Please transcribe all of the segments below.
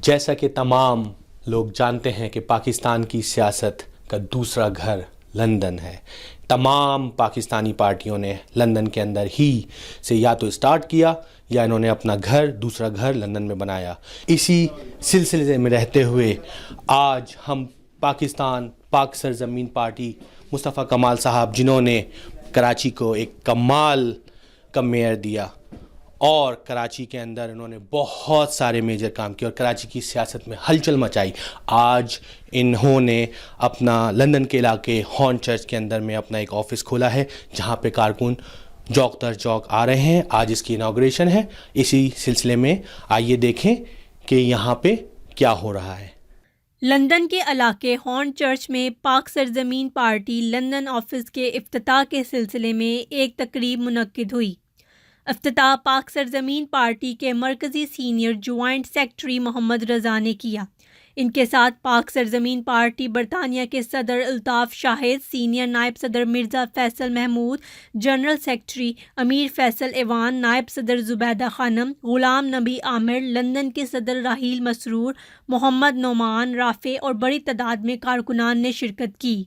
جیسا کہ تمام لوگ جانتے ہیں کہ پاکستان کی سیاست کا دوسرا گھر لندن ہے. تمام پاکستانی پارٹیوں نے لندن کے اندر ہی سے یا تو اسٹارٹ کیا یا انہوں نے اپنا دوسرا گھر لندن میں بنایا. اسی سلسلے میں رہتے ہوئے آج ہم پاک سرزمین پارٹی مصطفیٰ کمال صاحب، جنہوں نے کراچی کو ایک کمال کا میئر دیا اور کراچی کے اندر انہوں نے بہت سارے میجر کام کیے اور کراچی کی سیاست میں ہلچل مچائی. آج انہوں نے اپنا لندن کے علاقے ہارن چرچ کے اندر میں اپنا ایک آفس کھولا ہے، جہاں پہ کارکن چوک در چوک آ رہے ہیں. آج اس کی انوگریشن ہے. اسی سلسلے میں آئیے دیکھیں کہ یہاں پہ کیا ہو رہا ہے. لندن کے علاقے ہارن چرچ میں پاک سرزمین پارٹی لندن آفس کے افتتاح کے سلسلے میں ایک تقریب منعقد ہوئی. افتتاح پاک سرزمین پارٹی کے مرکزی سینئر جوائنٹ سیکرٹری محمد رضا نے کیا. ان کے ساتھ پاک سرزمین پارٹی برطانیہ کے صدر الطاف شاہد، سینئر نائب صدر مرزا فیصل محمود، جنرل سیکرٹری امیر فیصل ایوان، نائب صدر زبیدہ خانم، غلام نبی عامر، لندن کے صدر راحیل مسرور، محمد نعمان رافع اور بڑی تعداد میں کارکنان نے شرکت کی.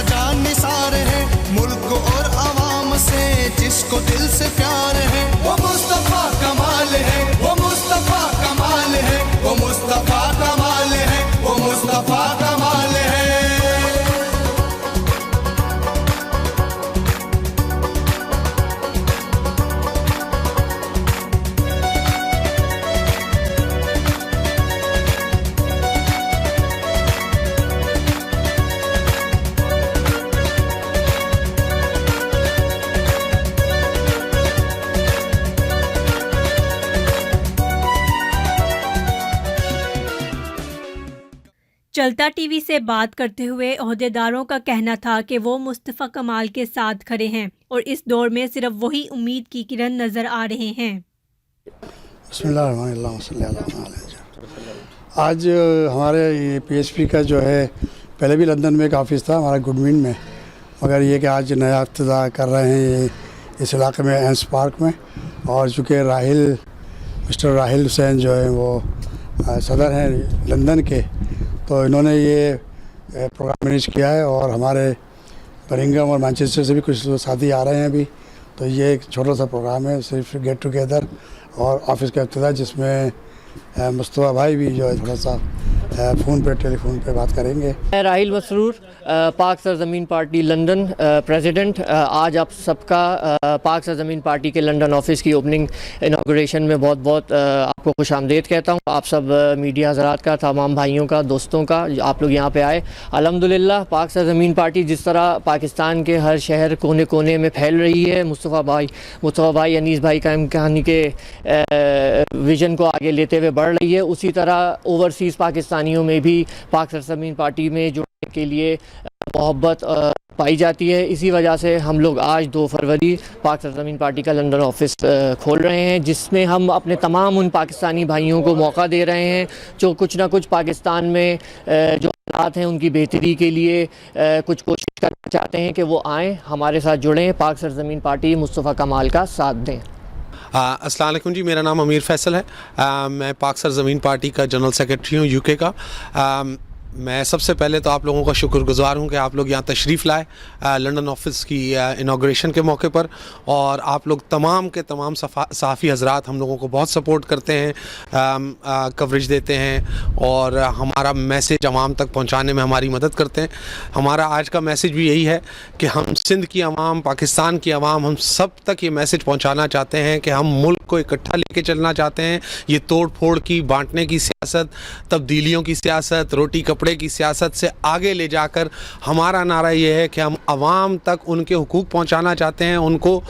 جان نثار ہے ملک اور عوام سے جس کو دل سے پیار ہے، وہ مصطفیٰ کمال ہے، وہ مصطفیٰ کمال ہے، وہ مصطفیٰ کمال ہے، وہ مصطفیٰ کمال ہے. چلتا ٹی وی سے بات کرتے ہوئے عہدیداروں کا کہنا تھا کہ وہ مصطفیٰ کمال کے ساتھ کھڑے ہیں اور اس دور میں صرف وہی امید کی کرن نظر آ رہے ہیں. بسم اللہ الرحمن الرحیم صلی اللہ علیہ وسلم. آج ہمارے پی ایس پی کا جو ہے پہلے بھی لندن میں ایک آفس تھا ہمارا گڈمین میں، مگر یہ کہ آج نیا افتتاح کر رہے ہیں اس علاقے میں اینس پارک میں. اور چونکہ مسٹر راحیل حسین جو ہیں وہ صدر ہیں لندن کے، تو انہوں نے یہ پروگرام مینیج کیا ہے اور ہمارے برمنگھم اور مانچسٹر سے بھی کچھ ساتھی آ رہے ہیں ابھی. تو یہ ایک چھوٹا سا پروگرام ہے، صرف گیٹ ٹوگیدر اور آفس کا افتتاح، جس میں مصطفیٰ بھائی بھی جو ہے تھوڑا سا ٹیلی فون پہ بات کریں گے. راحیل مسرور، پاک سرزمین پارٹی لندن پریزیڈنٹ. آج آپ سب کا پاک سرزمین پارٹی کے لندن آفس کی اوپننگ انوگریشن میں بہت بہت آپ کو خوش آمدید کہتا ہوں. آپ سب میڈیا حضرات کا، تمام بھائیوں کا، دوستوں کا، آپ لوگ یہاں پہ آئے. الحمدللہ پاک سرزمین پارٹی جس طرح پاکستان کے ہر شہر کونے کونے میں پھیل رہی ہے، مصطفیٰ بھائی انیس بھائی قائم کہانی کے ویژن کو آگے لیتے ہوئے بڑھ رہی ہے، اسی طرح اوورسیز پاکستانیوں میں بھی پاک سرزمین پارٹی میں جڑنے کے لیے محبت پائی جاتی ہے. اسی وجہ سے ہم لوگ آج 2 فروری پاک سرزمین پارٹی کا لندن آفس کھول رہے ہیں، جس میں ہم اپنے تمام ان پاکستانی بھائیوں کو موقع دے رہے ہیں جو کچھ نہ کچھ پاکستان میں جو حالات ہیں ان کی بہتری کے لیے کچھ کوشش کرنا چاہتے ہیں کہ وہ آئیں، ہمارے ساتھ جڑیں، پاک سرزمین پارٹی مصطفیٰ کمال کا ساتھ دیں. السلام علیکم جی، میرا نام امیر فیصل ہے. میں پاک سرزمین پارٹی کا جنرل سیکرٹری ہوں یو کے کا. میں سب سے پہلے تو آپ لوگوں کا شکر گزار ہوں کہ آپ لوگ یہاں تشریف لائے لندن آفس کی انوگریشن کے موقع پر، اور آپ لوگ تمام کے تمام صحافی حضرات ہم لوگوں کو بہت سپورٹ کرتے ہیں، کوریج دیتے ہیں اور ہمارا میسیج عوام تک پہنچانے میں ہماری مدد کرتے ہیں. ہمارا آج کا میسیج بھی یہی ہے کہ ہم سندھ کی عوام، پاکستان کی عوام، ہم سب تک یہ میسیج پہنچانا چاہتے ہیں کہ ہم ملک کو اکٹھا لے کے چلنا چاہتے ہیں. یہ توڑ پھوڑ کی، بانٹنے کی سیاست، تبدیلیوں کی سیاست، روٹی کپڑے کی سیاست سے آگے لے جا کر ہمارا نعرہ یہ ہے کہ ہم عوام تک ان کے حقوق پہنچانا چاہتے ہیں، ان کو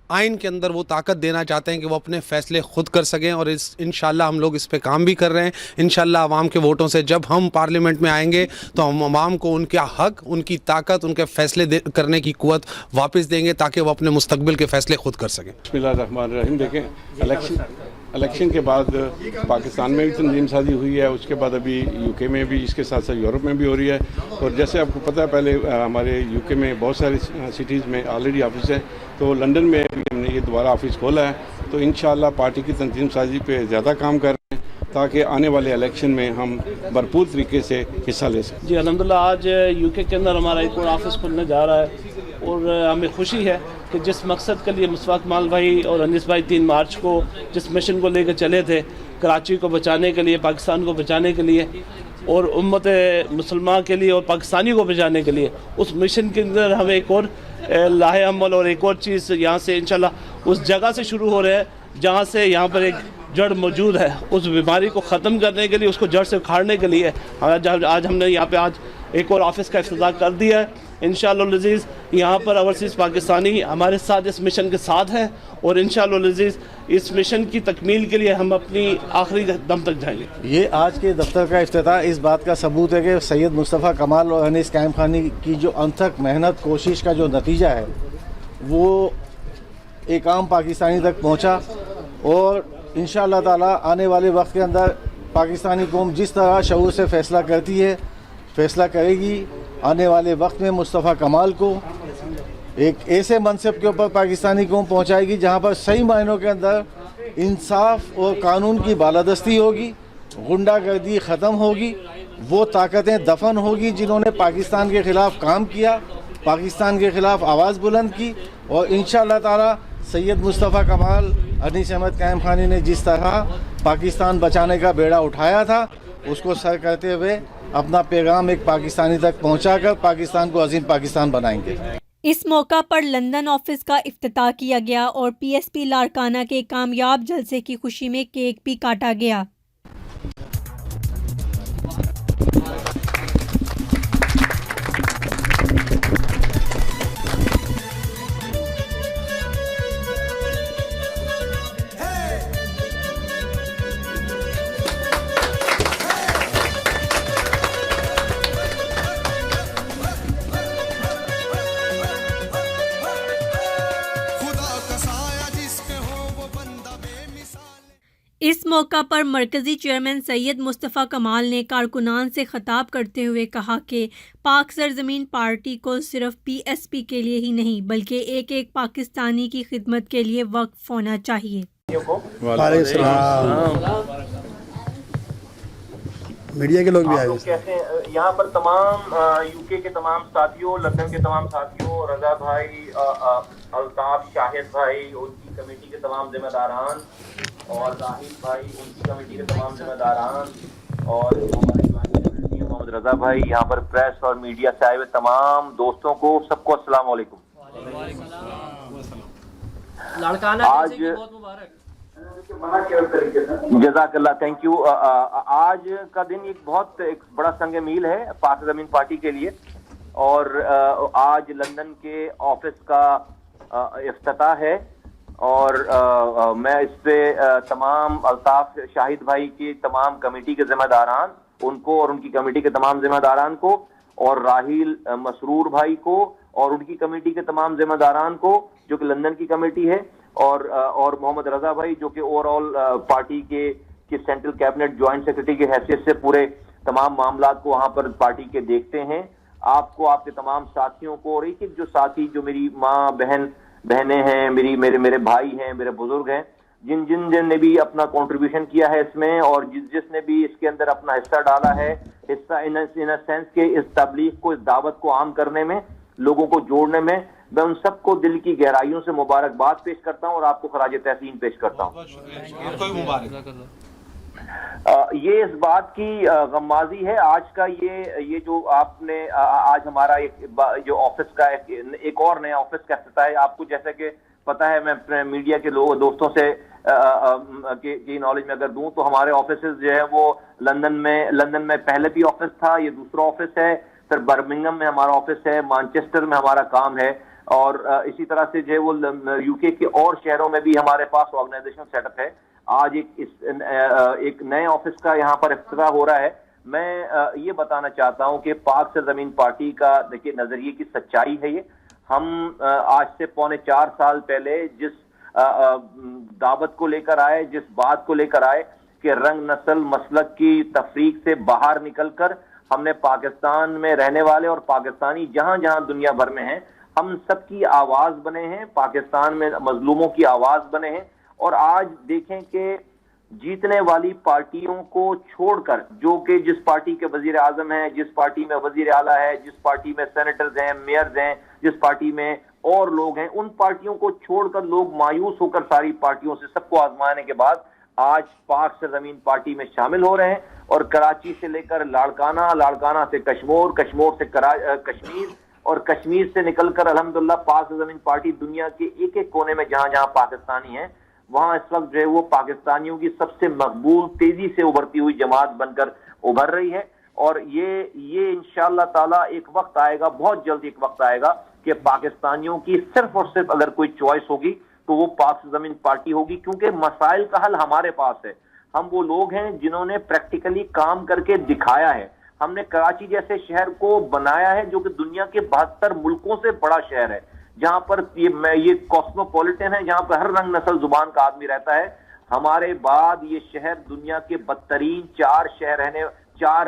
آئین کے اندر وہ طاقت دینا چاہتے ہیں کہ وہ اپنے فیصلے خود کر سکیں، اور انشاءاللہ ہم لوگ اس پہ کام بھی کر رہے ہیں. انشاءاللہ عوام کے ووٹوں سے جب ہم پارلیمنٹ میں آئیں گے تو ہم عوام کو ان کا حق، ان کی طاقت، ان کے فیصلے کرنے کی قوت واپس دیں گے تاکہ وہ اپنے مستقبل کے فیصلے خود کر سکیں. بسم اللہ الرحمن الرحیم. دیکھیں، الیکشن کے بعد پاکستان میں بھی تنظیم سازی ہوئی ہے، اس کے بعد ابھی یو کے میں بھی، اس کے ساتھ ساتھ یورپ میں بھی ہو رہی ہے. اور جیسے آپ کو پتہ ہے، پہلے ہمارے یو کے میں بہت ساری سٹیز میں آلریڈی آفس ہے، تو لنڈن میں بھی ہم نے یہ دوبارہ آفس کھولا ہے. تو انشاءاللہ پارٹی کی تنظیم سازی پہ زیادہ کام کر رہے ہیں تاکہ آنے والے الیکشن میں ہم بھرپور طریقے سے حصہ لے سکیں. جی الحمدللہ، آج یو کے اندر ہمارا ایک اور آفس کھلنے جا رہا ہے، اور ہمیں خوشی ہے کہ جس مقصد کے لیے مصطفیٰ کمال بھائی اور انیس بھائی 3 مارچ کو جس مشن کو لے کے چلے تھے، کراچی کو بچانے کے لیے، پاکستان کو بچانے کے لیے، اور امت مسلمان کے لیے اور پاکستانی کو بچانے کے لیے، اس مشن کے اندر ہمیں ایک اور لاہ عمل اور ایک اور چیز یہاں سے انشاءاللہ اس جگہ سے شروع ہو رہے ہیں جہاں سے یہاں پر ایک جڑ موجود ہے. اس بیماری کو ختم کرنے کے لیے، اس کو جڑ سے اکھاڑنے کے لیے آج ہم نے یہاں پہ آج ایک اور آفس کا افتتاح کر دیا ہے. انشاءاللہ العزیز یہاں پر اوورسیز پاکستانی ہمارے ساتھ اس مشن کے ساتھ ہیں، اور انشاءاللہ العزیز اس مشن کی تکمیل کے لیے ہم اپنی آخری دم تک جائیں گے. یہ آج کے دفتر کا افتتاح اس بات کا ثبوت ہے کہ سید مصطفیٰ کمال اور انیس قائم خانی کی جو انتھک محنت، کوشش کا جو نتیجہ ہے وہ ایک عام پاکستانی تک پہنچا. اور انشاءاللہ تعالی آنے والے وقت کے اندر پاکستانی قوم جس طرح شعور سے فیصلہ کرتی ہے، فیصلہ کرے گی. آنے والے وقت میں مصطفیٰ کمال کو ایک ایسے منصب کے اوپر پاکستانی قوم پہنچائے گی جہاں پر صحیح معنوں کے اندر انصاف اور قانون کی بالادستی ہوگی، غنڈہ گردی ختم ہوگی، وہ طاقتیں دفن ہوگی جنہوں نے پاکستان کے خلاف کام کیا، پاکستان کے خلاف آواز بلند کی. اور انشاءاللہ تعالی سید مصطفیٰ کمال، انیس احمد قائم خانی نے جس طرح پاکستان بچانے کا بیڑا اٹھایا تھا، اس کو سر کرتے ہوئے اپنا پیغام ایک پاکستانی تک پہنچا کر پاکستان کو عظیم پاکستان بنائیں گے. اس موقع پر لندن آفس کا افتتاح کیا گیا اور پی ایس پی لاڑکانہ کے کامیاب جلسے کی خوشی میں کیک بھی کاٹا گیا. اس موقع پر مرکزی چیئرمین سید مصطفیٰ کمال نے کارکنان سے خطاب کرتے ہوئے کہا کہ پاک سرزمین پارٹی کو صرف پی ایس پی کے لیے ہی نہیں بلکہ ایک ایک پاکستانی کی خدمت کے لیے وقف ہونا چاہیے. وعلیکم السلام. میڈیا کے لوگ بھی آئے کیسے یہاں پر تمام یو کے تمام ساتھیوں، لندن کے تمام ساتھیوں، رضا بھائی، الطاف، شاہد بھائی، ان کی کمیٹی کے تمام ذمہ داران، اور راہیل بھائی، ان کی کمیٹی کے تمام ذمہ داران، اور ہمارے محمد رضا بھائی، یہاں پر پریس اور میڈیا سے آئے ہوئے تمام دوستوں کو، سب کو السلام علیکم. آج جزاک اللہ، تھینک یو. آج کا دن ایک بڑا سنگ میل ہے پاک زمین پارٹی کے لیے، اور آج لندن کے آفس کا افتتاح ہے، اور میں اس پہ تمام الطاف شاہد بھائی کی تمام کمیٹی کے ذمہ داران، ان کو اور ان کی کمیٹی کے تمام ذمہ داران کو، اور راہیل مسرور بھائی کو اور ان کی کمیٹی کے تمام ذمہ داران کو جو کہ لندن کی کمیٹی ہے، اور محمد رضا بھائی جو کہ اوور آل پارٹی کے سینٹرل کیبنٹ جوائنٹ سیکرٹری کی حیثیت سے پورے تمام معاملات کو وہاں پر پارٹی کے دیکھتے ہیں. آپ کو، آپ کے تمام ساتھیوں کو، اور ایک جو ساتھی جو میری ماں بہنیں ہیں، میرے بھائی ہیں، میرے بزرگ ہیں، جن نے بھی اپنا کنٹریبیوشن کیا ہے اس میں، اور جس نے بھی اس کے اندر اپنا حصہ ڈالا ہے، حصہ ان سینس کے اس تبلیغ کو، اس دعوت کو عام کرنے میں، لوگوں کو جوڑنے میں، میں ان سب کو دل کی گہرائیوں سے مبارکباد پیش کرتا ہوں اور آپ کو خراج تحسین پیش کرتا ہوں. یہ اس بات کی غمازی ہے آج کا یہ جو آپ نے آج ہمارا جو آفس کا ایک اور نیا آفس کا افتتاح ہے. آپ کو جیسا کہ پتا ہے، میں اپنے میڈیا کے دوستوں سے کی نالج میں اگر دوں تو ہمارے آفیسز جو ہے وہ لندن میں پہلے بھی آفس تھا، یہ دوسرا آفس ہے، پھر برمنگم میں ہمارا آفس ہے، مانچسٹر میں ہمارا کام ہے. اور اسی طرح سے جو ہے وہ UK کے اور شہروں میں بھی ہمارے پاس آرگنائزیشن سیٹ اپ ہے. آج ایک نئے آفس کا یہاں پر افتتاح ہو رہا ہے. میں یہ بتانا چاہتا ہوں کہ پاک سرزمین پارٹی کا دیکھیے نظریے کی سچائی ہے یہ. ہم آج سے 4.25 سال پہلے جس دعوت کو لے کر آئے, جس بات کو لے کر آئے کہ رنگ نسل مسلک کی تفریق سے باہر نکل کر ہم نے پاکستان میں رہنے والے اور پاکستانی جہاں جہاں دنیا بھر میں ہیں ہم سب کی آواز بنے ہیں, پاکستان میں مظلوموں کی آواز بنے ہیں. اور آج دیکھیں کہ جیتنے والی پارٹیوں کو چھوڑ کر, جو کہ جس پارٹی کے وزیر اعظم ہیں, جس پارٹی میں وزیر اعلیٰ ہے, جس پارٹی میں سینیٹرز ہیں, میئرز ہیں, جس پارٹی میں اور لوگ ہیں, ان پارٹیوں کو چھوڑ کر لوگ مایوس ہو کر ساری پارٹیوں سے سب کو آزمانے کے بعد آج پاک سرزمین پارٹی میں شامل ہو رہے ہیں. اور کراچی سے لے کر لاڑکانہ, لاڑکانہ سے کشمور, کشمور سے کشمیر, اور کشمیر سے نکل کر الحمدللہ پاک سرزمین پارٹی دنیا کے ایک ایک کونے میں جہاں جہاں پاکستانی ہیں وہاں اس وقت جو ہے وہ پاکستانیوں کی سب سے مقبول تیزی سے ابھرتی ہوئی جماعت بن کر ابھر رہی ہے. اور یہ انشاءاللہ تعالیٰ ایک وقت آئے گا, بہت جلد ایک وقت آئے گا کہ پاکستانیوں کی صرف اور صرف اگر کوئی چوائس ہوگی تو وہ پاک سرزمین پارٹی ہوگی, کیونکہ مسائل کا حل ہمارے پاس ہے. ہم وہ لوگ ہیں جنہوں نے پریکٹیکلی کام کر کے دکھایا ہے. ہم نے کراچی جیسے شہر کو بنایا ہے جو کہ دنیا کے 72 ملکوں سے بڑا شہر ہے, جہاں پر یہ کاسموپولیٹن ہے, جہاں پر ہر رنگ نسل زبان کا آدمی رہتا ہے. ہمارے بعد یہ شہر دنیا کے چار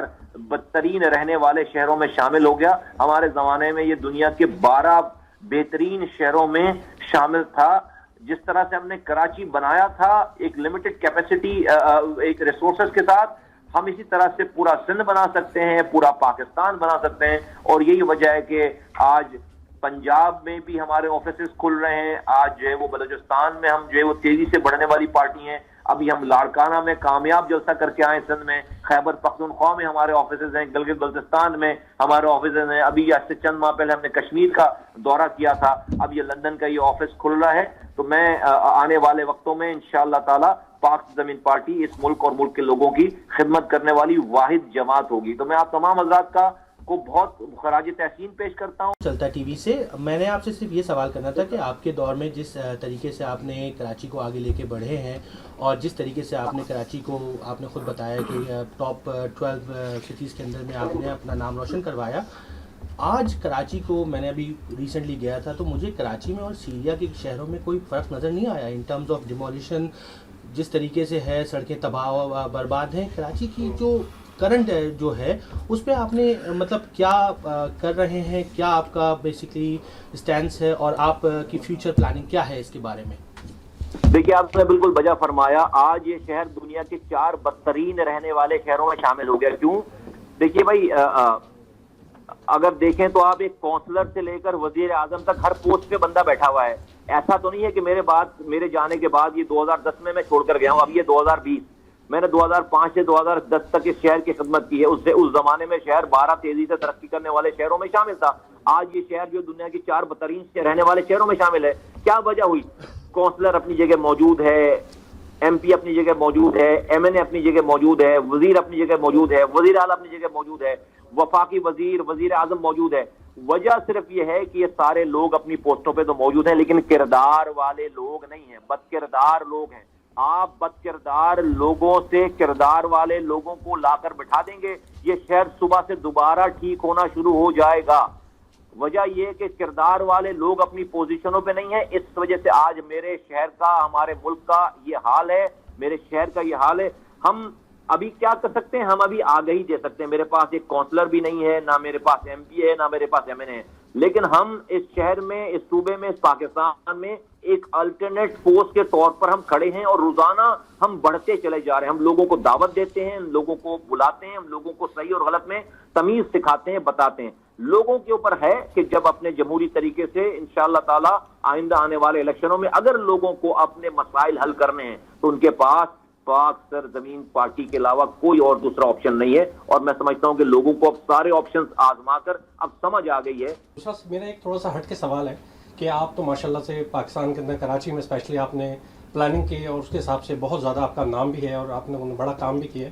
بدترین رہنے والے شہروں میں شامل ہو گیا. ہمارے زمانے میں یہ دنیا کے 12 بہترین شہروں میں شامل تھا. جس طرح سے ہم نے کراچی بنایا تھا ایک لمیٹڈ کیپیسٹی, ایک ریسورسز کے ساتھ, ہم اسی طرح سے پورا سندھ بنا سکتے ہیں, پورا پاکستان بنا سکتے ہیں. اور یہی وجہ ہے کہ آج پنجاب میں بھی ہمارے آفیسز کھل رہے ہیں. آج جو ہے وہ بلوچستان میں ہم جو ہے وہ تیزی سے بڑھنے والی پارٹی ہیں. ابھی ہم لاڑکانہ میں کامیاب جلسہ کر کے آئے, سندھ میں, خیبر پختونخوا میں ہمارے آفیسز ہیں, گلگت بلتستان میں ہمارے آفیسز ہیں. ابھی آج سے چند ماہ پہلے ہم نے کشمیر کا دورہ کیا تھا. اب یہ لندن کا یہ آفس کھل رہا ہے. تو میں آنے والے وقتوں میں انشاءاللہ تعالی پاک زمین پارٹی اس ملک اور ملک کے لوگوں کی خدمت کرنے والی واحد جماعت ہوگی. تو میں آپ تمام حضرات کو بہت خراج تحسین پیش کرتا ہوں. چلتا ٹی وی سے میں نے آپ سے صرف یہ سوال کرنا تھا کہ آپ کے دور میں جس طریقے سے آپ نے کراچی کو آگے لے کے بڑھے ہیں اور جس طریقے سے آپ نے کراچی کو, آپ نے خود بتایا کہ ٹاپ 12 سٹیز کے اندر میں آپ نے اپنا نام روشن کروایا, آج کراچی کو میں نے ابھی ریسنٹلی گیا تھا تو مجھے کراچی میں اور سیریا کے شہروں میں کوئی فرق نظر نہیں آیا ان ٹرمز آف ڈیمولیشن. جس طریقے سے ہے, سڑکیں تباہ و برباد ہیں. کراچی کی جو کرنٹ جو ہے اس پہ آپ نے مطلب کیا کر رہے ہیں, کیا آپ کا بیسکلی اسٹینس ہے اور آپ کی فیوچر پلاننگ کیا ہے اس کے بارے میں؟ دیکھیے آپ نے بالکل بجا فرمایا. آج یہ شہر دنیا کے 4 بدترین رہنے والے شہروں میں شامل ہو گیا. کیوں؟ دیکھیے بھائی, اگر دیکھیں تو آپ ایک کونسلر سے لے کر وزیر اعظم تک ہر پوسٹ پہ بندہ بیٹھا ہوا ہے. ایسا تو نہیں ہے کہ میرے جانے کے بعد یہ 2010 میں چھوڑ کر گیا ہوں, اب یہ 2020. میں نے 2005 سے 2010 تک اس شہر کی خدمت کی ہے. اس زمانے میں شہر 12 تیزی سے ترقی کرنے والے شہروں میں شامل تھا. آج یہ شہر جو دنیا کی 4 بدترین سے رہنے والے شہروں میں شامل ہے. کیا وجہ ہوئی؟ کونسلر اپنی جگہ موجود ہے, ایم پی اپنی جگہ موجود ہے, ایم این اے اپنی جگہ موجود ہے, وزیر اپنی جگہ موجود ہے, وزیر اعلیٰ اپنی جگہ موجود ہے, وفاقی وزیر, وزیر اعظم موجود ہے. وجہ صرف یہ ہے کہ یہ سارے لوگ اپنی پوسٹوں پہ تو موجود ہیں لیکن کردار والے لوگ نہیں ہیں, بد کردار لوگ ہیں. آپ بد کردار لوگوں سے کردار والے لوگوں کو لا کر بٹھا دیں گے, یہ شہر صبح سے دوبارہ ٹھیک ہونا شروع ہو جائے گا. وجہ یہ کہ کردار والے لوگ اپنی پوزیشنوں پہ نہیں ہیں. اس وجہ سے آج میرے شہر کا, ہمارے ملک کا یہ حال ہے, میرے شہر کا یہ حال ہے. ہم ابھی کیا کر سکتے ہیں؟ ہم ابھی آگہی دے سکتے ہیں. میرے پاس ایک کونسلر بھی نہیں ہے, نہ میرے پاس ایم پی ہے, نہ میرے پاس ایم این اے ہے, لیکن ہم اس شہر میں, اس صوبے میں, اس پاکستان میں ایک الٹرنیٹ فورس کے طور پر ہم کھڑے ہیں اور روزانہ ہم بڑھتے چلے جا رہے ہیں. ہم لوگوں کو دعوت دیتے ہیں, لوگوں کو بلاتے ہیں, ہم لوگوں کو صحیح اور غلط میں تمیز سکھاتے ہیں, بتاتے ہیں. لوگوں کے اوپر ہے کہ جب اپنے جمہوری طریقے سے انشاءاللہ تعالی آئندہ آنے والے الیکشنوں میں اگر لوگوں کو اپنے مسائل حل کرنے ہیں تو ان کے پاس پاک سرزمین پارٹی کے علاوہ کوئی اور دوسرا آپشن نہیں ہے. اور میں سمجھتا ہوں کہ لوگوں کو اب سارے آپشنز آزما کر اب سمجھ آ گئی ہے. میرا ایک تھوڑا سا ہٹ کے سوال ہے کہ آپ تو ماشاءاللہ سے پاکستان کے اندر کراچی میں اسپیشلی آپ نے پلاننگ کی اور اس کے حساب سے بہت زیادہ آپ کا نام بھی ہے اور آپ نے بڑا کام بھی کیا ہے.